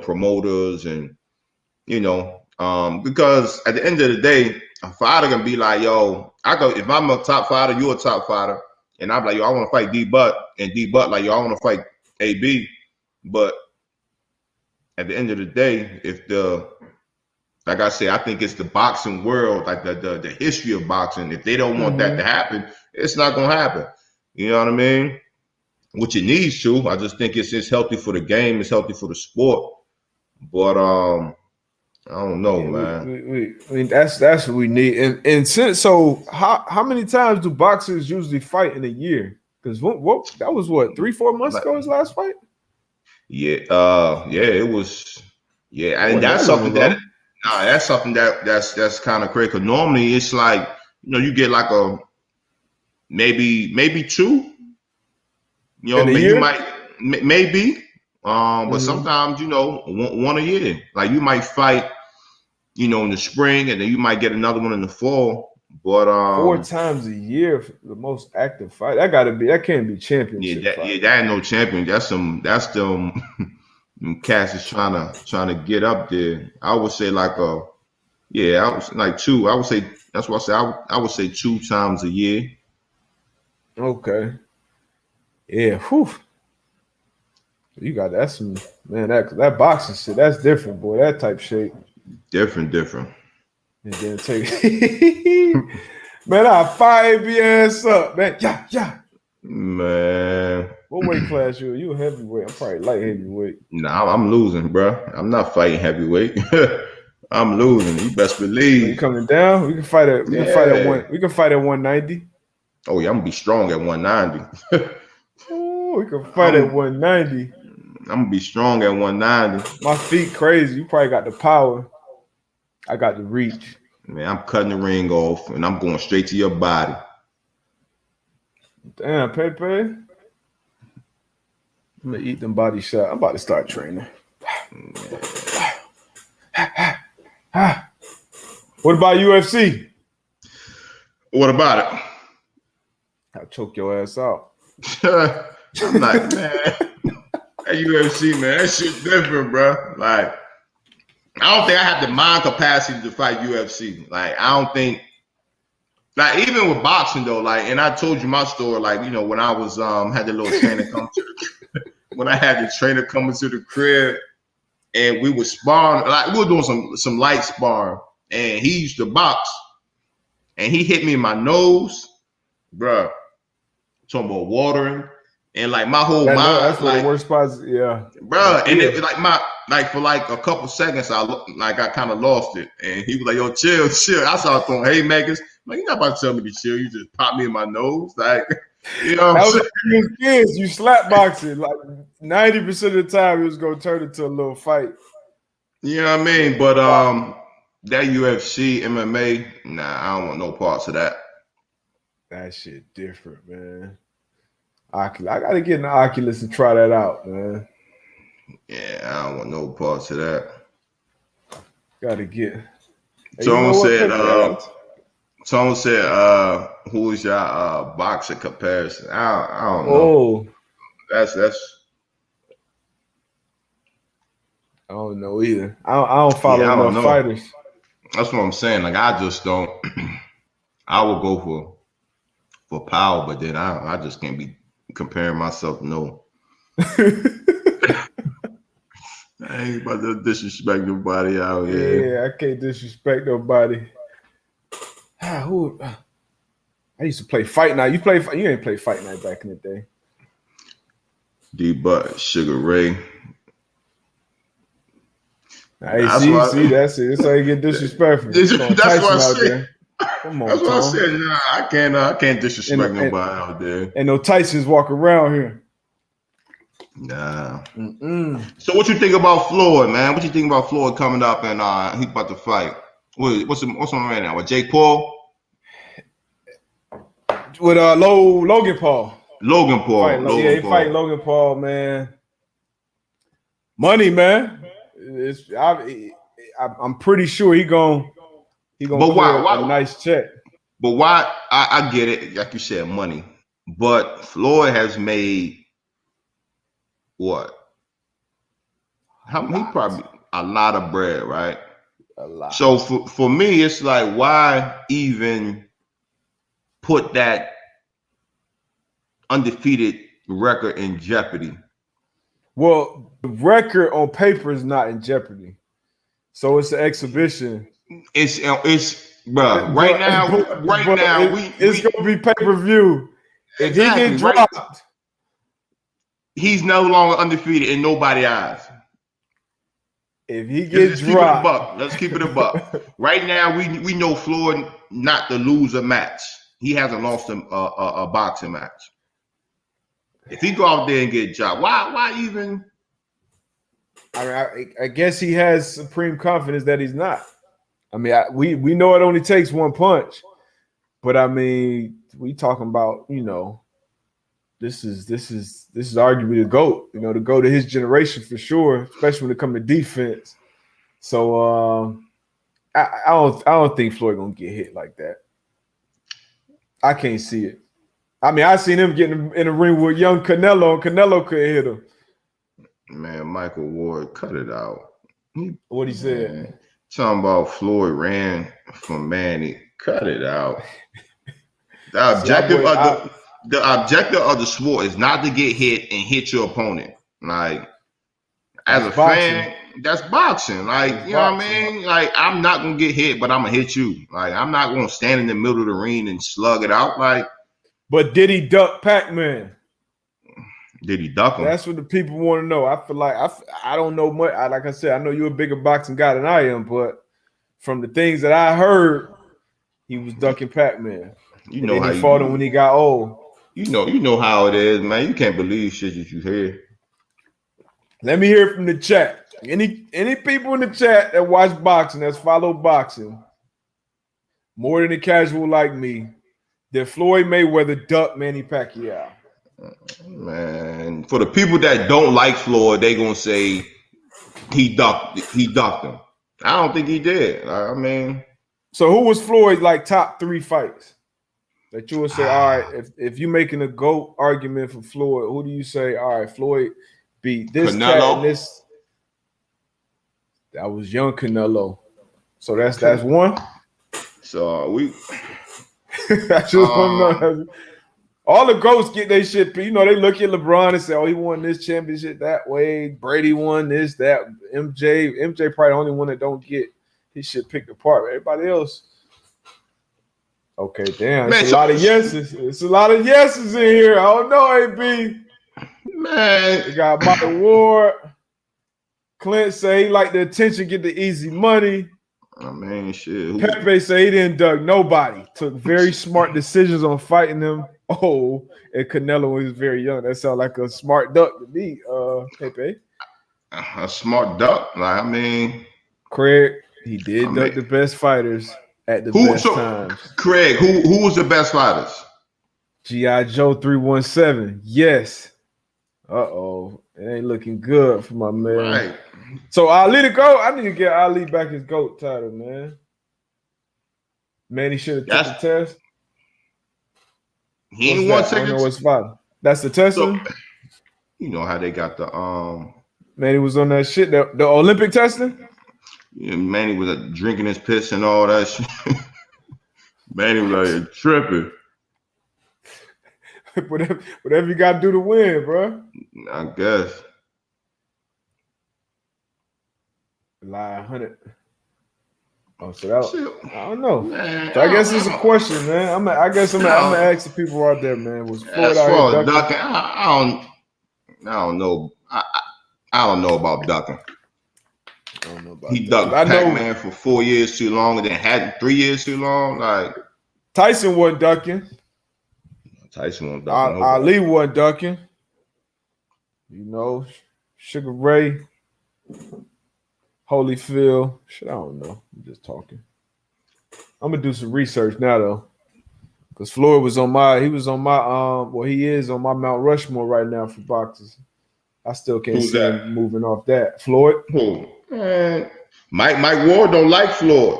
promoters and because at the end of the day, a fighter can be like, yo, if I'm a top fighter, you're a top fighter, and I'm like, yo, I want to fight D Butt, and D Butt like, yo, I want to fight AB, but at the end of the day, like I say, I think it's the boxing world, like the history of boxing. If they don't want that to happen, it's not gonna happen. You know what I mean? Which it needs to. I just think it's healthy for the game. It's healthy for the sport. But I don't know, man. That's what we need. And since how many times do boxers usually fight in a year? Because that was 3-4 months ago his last fight. Yeah, it was. Yeah, and that's something that's kind of crazy. Cause normally it's like you get like a maybe two. You might maybe. But sometimes one a year. Like you might fight, in the spring, and then you might get another one in the fall. But 4 times a year for the most active fight. That can't be championship. That ain't no champion. That's them cats is trying to get up there. I would say I was like 2. I would say that's what I say. I would say 2 times a year. Okay. Yeah. Whew. You got that boxing shit. That's different, boy. That type shape. Different. And then take man, I'll fire your ass up, man. Yeah. Man. What weight class you? You a heavyweight? I'm probably light heavyweight. Nah, I'm losing, bro. I'm not fighting heavyweight. I'm losing. You best believe. You coming down? We can fight at. We can fight at 190. Oh yeah, I'm gonna be strong at 190. Oh, we can fight at 190. I'm gonna be strong at 190. My feet crazy. You probably got the power. I got the reach. Man, I'm cutting the ring off and I'm going straight to your body. Damn, Pepe. I'm gonna eat them body shot. I'm about to start training. What about UFC? What about it? I'll choke your ass out. I'm like, man, that UFC, man, that shit different, bro. Like, I don't think I have the mind capacity to fight UFC. Like, I don't think, like, even with boxing though, like, and I told you my story, like, when I was had the little trainer come to when I had the trainer coming to the crib and we were sparring, like we were doing some light sparring, and he used to box and he hit me in my nose, bruh. Talking about watering. And like my whole mind, that's like the worst spots, yeah, bro. And it like for like a couple seconds, I kind of lost it. And he was like, "Yo, chill." I started throwing haymakers. Like, you're not about to tell me to chill. You just popped me in my nose, like, That was kids. You slap boxing like 90% of the time, it was gonna turn into a little fight. You know what I mean? But that UFC, MMA, nah, I don't want no parts of that. That shit different, man. I gotta get an Oculus and try that out, man. Yeah, I don't want no parts of that. Gotta get. Tone said, who is your boxer comparison? I don't know. Oh, that's. I don't know either. I don't follow enough fighters. That's what I'm saying. Like, I just don't. I would go for power, but then I just can't be comparing myself. No. I ain't about to disrespect nobody out here. Yeah, I can't disrespect nobody. I used to play Fight Night. You ain't play Fight Night back in the day. D-Butt, Sugar Ray. Hey, see, that's it. That's how you get disrespectful. That's what I said. Come on, that's what I said. Nah, I can't disrespect nobody out there. And no Tysons walk around here. Nah. Mm-mm. So what you think about Floyd, man? What you think about Floyd coming up and he about to fight? What's on right now? With Jake Paul? With Logan Paul. Logan Paul. He fighting Logan Paul, man. Money, man. I'm pretty sure he gonna clear a nice check. But why? I get it, like you said, money. But Floyd has made what? He probably a lot of bread, right? A lot. So for me, it's like, why even put that undefeated record in jeopardy? Well, the record on paper is not in jeopardy, so it's an exhibition. It's bro. Right now, it's gonna be pay-per-view. If he get dropped, he's no longer undefeated in nobody's eyes. If he gets dropped, let's keep it a buck. Right now, we know Floyd not to lose a match. He hasn't lost a boxing match. If he go out there and get dropped, why even? I guess he has supreme confidence that he's not. I mean, we know it only takes one punch, but I mean, we talking about, you know, this is arguably the GOAT, you know, the GOAT of his generation for sure, especially when it comes to defense. So I don't think Floyd gonna get hit like that. I can't see it. I mean, I seen him getting in the ring with young Canelo, and Canelo couldn't hit him. Man, Michael Ward, cut it out. What he said? Man, talking about Floyd ran from Manny. Cut it out. The objective of the sport is not to get hit and hit your opponent. Like, as a fan, that's boxing. Like, you know what I mean? Like, I'm not gonna get hit, but I'm gonna hit you. Like, I'm not gonna stand in the middle of the ring and slug it out. Like, but did he duck Pac-Man? Did he duck him? That's what the people want to know. I feel like I don't know much. Like I said, I know you're a bigger boxing guy than I am, but from the things that I heard, he was ducking Pac-Man. You know how he fought him when he got old. You know how it is, man. You can't believe shit that you hear. Let me hear from the chat. Any people in the chat that watch boxing, that's follow boxing, more than a casual like me, that Floyd Mayweather ducked Manny Pacquiao. Man, for the people that don't like Floyd, they gonna say he ducked him. I don't think he did. I mean, so who was Floyd's like top 3 fights that you would say? All right, if you're making a GOAT argument for Floyd, who do you say? All right, Floyd beat this cat and this. That was young Canelo. So that's one. So we. I just want to know. All the GOATs get their shit. You know, they look at LeBron and say, "Oh, he won this championship that way. Brady won this, that. MJ probably the only one that don't get his shit picked apart. Everybody else." Okay, damn. It's a lot of yeses. It's a lot of yeses in here. I don't know, AB. Man. We got Michael Ward. Clint say he like the attention, get the easy money. I mean, shit. Pepe say he didn't duck nobody. Took very smart decisions on fighting him. Oh, and Canelo was very young. That sounds like a smart duck to me, Pepe. A smart duck? Like, I mean. Craig, he did duck the best fighters at the best times. Craig, who was the best fighters? G.I. Joe 317. Yes. Uh-oh. It ain't looking good for my man. Right. So Ali to go. I need to get Ali back his GOAT title, man. Man, he should have took the test. He ain't won second. I don't know what's fighting. That's the testing. So, you know how they got the Man, he was on that shit. The Olympic testing. Yeah, Manny was drinking his piss and all that shit. Manny was like tripping. Whatever you got to do to win, bro. I guess. Lie 100. Oh, so that I don't know. Man, so I guess it's a question, man. I guess I'm gonna ask the people out there, man. Was Floyd out here ducking? I don't know. I don't know about ducking. I don't know about he ducked Pac-Man for 4 years too long, and then had 3 years too long. Like Tyson wasn't ducking. Tyson wasn't ducking. Ali wasn't ducking. You know, Sugar Ray, Holyfield. Shit, I don't know. I'm just talking. I'm gonna do some research now though. Because Floyd was on my, he is on my Mount Rushmore right now for boxers. I still can't Who's see that? him moving off that. Floyd. Who? Mike Ward don't like Floyd.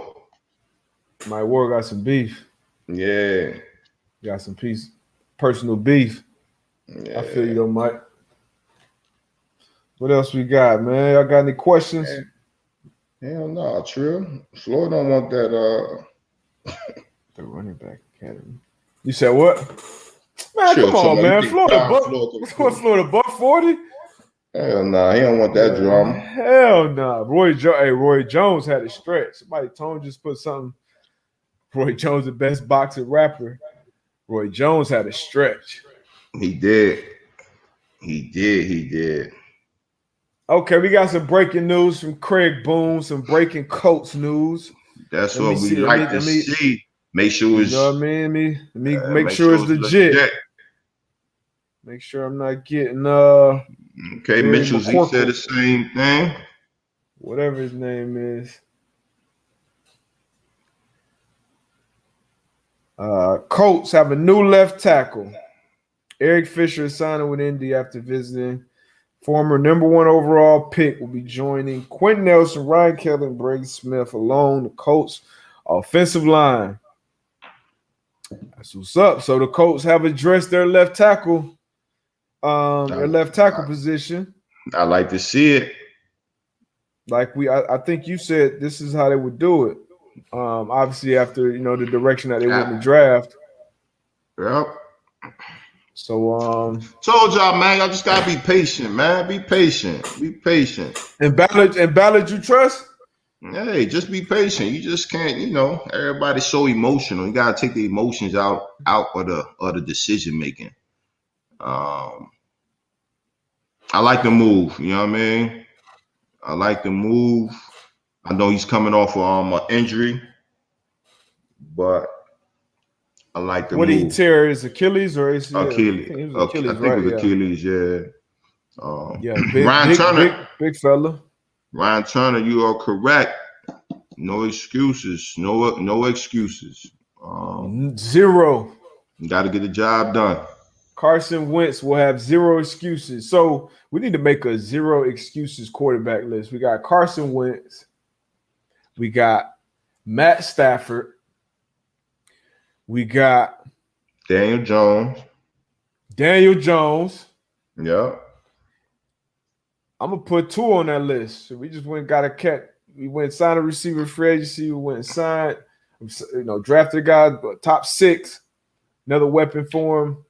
Mike Ward got some beef. Yeah. Got some personal beef. Yeah. I feel you though, Mike. What else we got, man? Y'all got any questions? Hell no, Trill. Floyd don't want that. The running back academy. You said what? Man, Trill, come on, man. Florida $140? Hell nah, he don't want that drama. Hell nah. Roy Jones had a stretch. Somebody Tone just put something. Roy Jones, the best boxer rapper. Roy Jones had a stretch. He did. Okay, we got some breaking news from Craig Boone, some breaking Colts news. That's what we like to see. Make sure it's, you know what I mean? Let me make sure it's legit. Make sure I'm not getting Okay, Mitchell Z said the same thing. Whatever his name is. Colts have a new left tackle. Eric Fisher is signing with Indy after visiting. Former #1 overall pick will be joining Quentin Nelson, Ryan Kelly, and Brady Smith along the Colts offensive line. That's what's up. So the Colts have addressed their left tackle, position. I like to see it. Like I think you said this is how they would do it. Obviously after the direction that they went in the draft. Yep. So told y'all, man, y'all just gotta be patient, man. Be patient. And Ballard, you trust? Hey, just be patient. You just can't, everybody's so emotional. You gotta take the emotions out of the decision making. I like the move, you know what I mean? I like the move. I know he's coming off of an injury, but I like the move. What did he tear? His Achilles or ACL? Achilles. I think it was Achilles, yeah. Ryan Turner. Big fella. Ryan Turner, you are correct. No excuses. No excuses. Zero. You got to get the job done. Carson Wentz will have zero excuses. So we need to make a zero excuses quarterback list. We got Carson Wentz. We got Matt Stafford. We got Daniel Jones. Yeah. I'm gonna put two on that list. So we just went got a cat. We went and signed a receiver free agency. We went and signed, drafted a guy top 6, another weapon for him.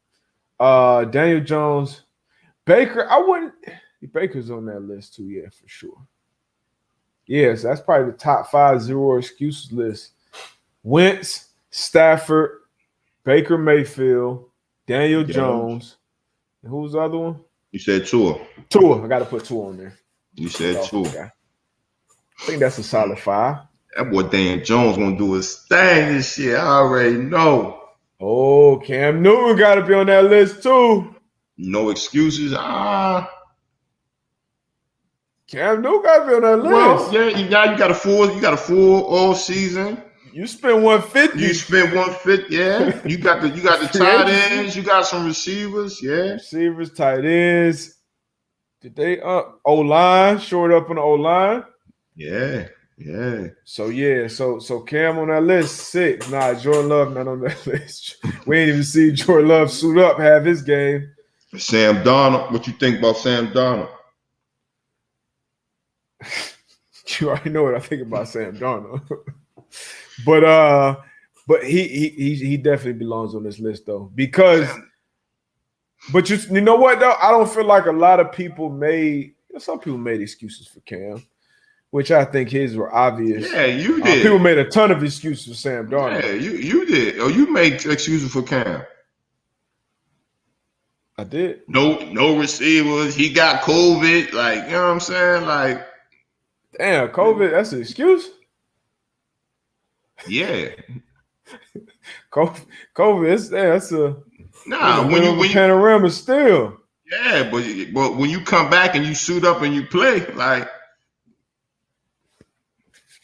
Daniel Jones, Baker. Baker's on that list too. Yeah, for sure. Yes, that's probably the top 5 zero excuses list. Wentz, Stafford, Baker Mayfield, Daniel Jones. And who's the other one? You said Tua. I got to put Tua on there. You said Tua. I think that's a solid 5. That boy Daniel Jones gonna do his thing this year. I already know. Oh, Cam Newton got to be on that list too. No excuses. Cam Newton got to be on that list. Well, yeah, you got a full all season. You spent 150. You spent 150. Yeah. You got the tight ends. You got some receivers. Yeah. Receivers, tight ends. Did they O-line? Short up on the O-line. Yeah. So Cam on that list 6. Nah, Jordan Love not on that list. We ain't even see Jordan Love suit up, have his game. Sam Darnold. What you think about Sam Darnold? You already know what I think about Sam Darnold. But he definitely belongs on this list though. Because but you know what though? I don't feel like a lot of people some people made excuses for Cam, which I think his were obvious. Yeah, you did. People made a ton of excuses for Sam Darnold. Yeah, you did. Or you made excuses for Cam. I did. No receivers. He got COVID. Like, you know what I'm saying? Like, damn, COVID, that's an excuse? Yeah. COVID, that's a when you panorama still. Yeah, but when you come back and you suit up and you play, like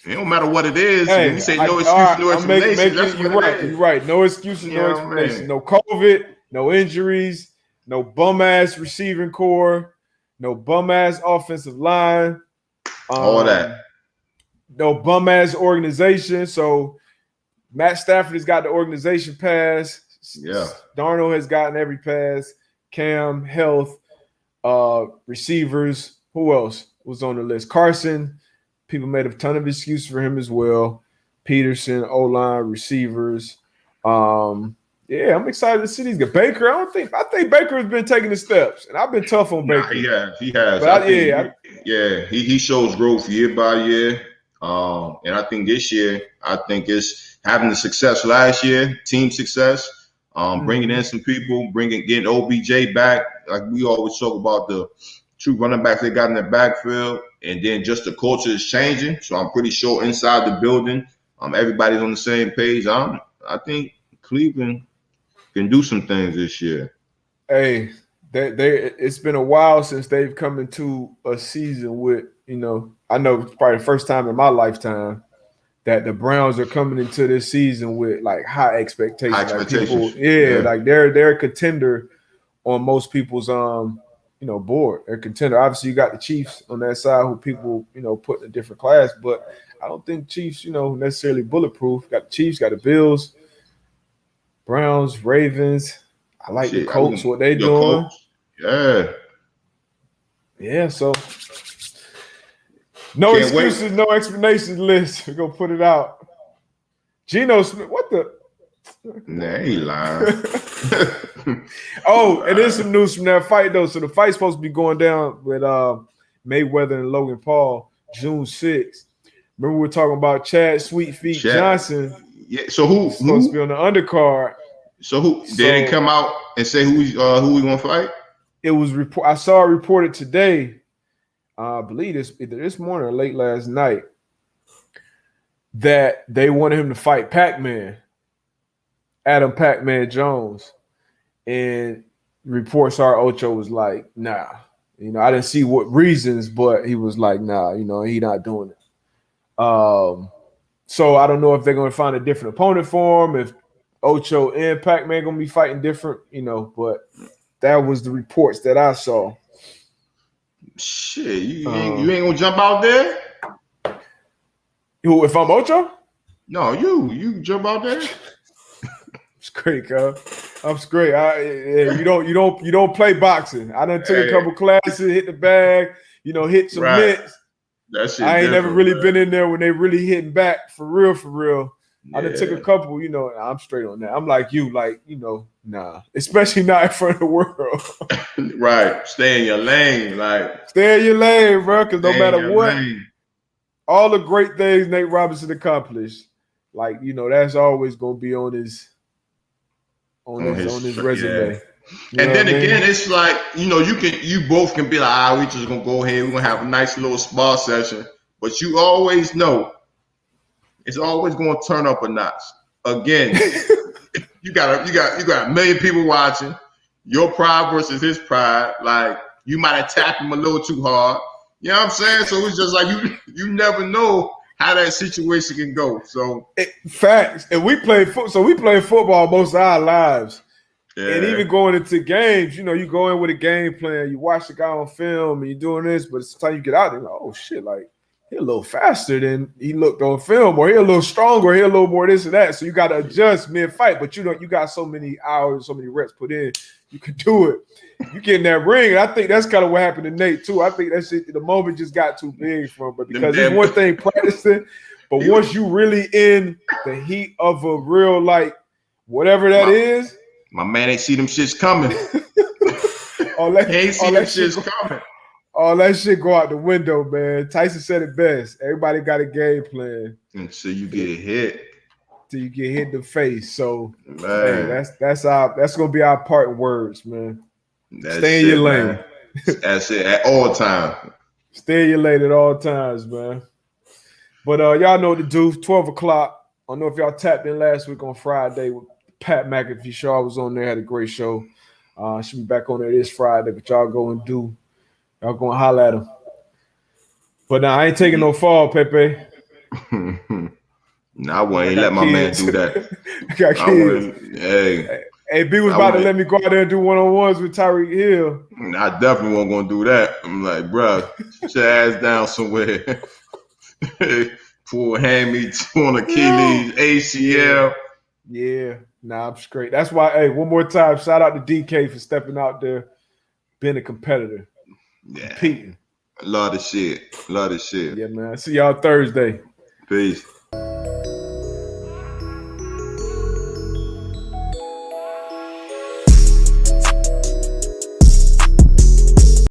it don't matter what it is. When we Hey, say all no excuse, right, no I'm explanation, that's making what you it right. is. You're right. No excuses, You no know what I explanation. mean? No COVID, no injuries, no bum ass receiving core, no bum ass offensive line, All that. no bum ass organization. So Matt Stafford has got the organization pass. Yeah. Darnold has gotten every pass. Cam, health, receivers. Who else was on the list? Carson. People made a ton of excuses for him as well. Peterson, O-line, receivers. Yeah, I'm excited to see these guys. Baker, I think Baker has been taking the steps, and I've been tough on Nah, Baker. he has. But He shows growth year by year. And I think this year, I think it's having the success last year, team success, bringing in some people, getting OBJ back. Like we always talk about the two running backs they got in the backfield, and then just the culture is changing. So I'm pretty sure inside the building, everybody's on the same page. I think Cleveland can do some things this year. hey, it's been a while since they've come into a season with, I know it's probably the first time in my lifetime that the Browns are coming into this season with like high expectations. Like people, like they're a contender on most people's board. They're a contender. Obviously, you got the Chiefs on that side who people, put in a different class, but I don't think Chiefs, necessarily bulletproof. Got the Chiefs, got the Bills, Browns, Ravens. I like the Colts, what they doing. Colts. Yeah. Yeah, so no excuses, no explanations list. We're gonna put it out. Geno Smith, what the? Nah, he lying. Oh, and there's some news from that fight though. So the fight's supposed to be going down with Mayweather and Logan Paul June 6th. Remember we were talking about Chad Sweet Feet Johnson. Yeah. So who's supposed to be on the undercard? So who did they come out and say who we gonna fight? It was I saw it reported today. I believe either this morning or late last night that they wanted him to fight Pac-Man, Adam Pac-Man Jones, and reports are Ocho was like, nah, I didn't see what reasons, but he was like, nah, he not doing it. So I don't know if they're going to find a different opponent for him, if Ocho and Pac-Man going to be fighting different, but that was the reports that I saw. Shit, you ain't gonna jump out there? Who, if I'm Ocho? No, you jump out there. It's great, cuz. I'm straight. You don't play boxing. I done took a couple classes, hit the bag, hit some mitts. That shit I ain't never really been in there when they really hitting back for real. Yeah. I done took a couple, I'm straight on that. I'm like you, nah. Especially not in front of the world. Right. Stay in your lane. Stay in your lane, bro, because no matter what, all the great things Nate Robinson accomplished, that's always gonna be on his resume. Yeah. And then again, it's like, you both can be like, we just gonna go ahead, we're gonna have a nice little spa session. But you always know it's always gonna turn up a notch. Again, you got a million people watching, your pride versus his pride. Like, you might have tapped him a little too hard. You know what I'm saying? So it's just like you never know how that situation can go. So facts. And we play football most of our lives. Yeah. And even going into games, you go in with a game plan, you watch the guy on film and you're doing this, but sometimes you get out there, you're like, oh shit, like he a little faster than he looked on film, or he a little stronger, he a little more this and that. So you got to adjust mid-fight, but you got so many hours, so many reps put in, you can do it. You get in that ring, and I think that's kind of what happened to Nate too. I think that shit, the moment just got too big for him, but because it's one thing practicing, but once you really in the heat of a real, like, whatever that is, my man ain't see them shits coming. Coming. All that shit go out the window, man. Tyson said it best. Everybody got a game plan. Until you get hit. Till you get hit in the face. So, man, that's gonna be our parting words, man. Stay in your lane. Man. That's it at all times. Stay in your lane at all times, man. But y'all know what to do. 12 o'clock. I don't know if y'all tapped in last week on Friday with Pat McAfee show. I was on there, had a great show. Should be back on there this Friday, but y'all go and holler at him. But now I ain't taking no fall, Pepe. Nah, I wouldn't let my man do that. I got kids. Hey, B was about to let me go out there and do one-on-ones with Tyreek Hill. I definitely wasn't gonna do that. I'm like, bro, sit your ass down somewhere. Pull hammy, torn Achilles, ACL. Yeah, nah, I'm straight. That's why, hey, one more time, shout out to DK for stepping out there, being a competitor, competing. Love the shit. Yeah, man. See y'all Thursday. Peace.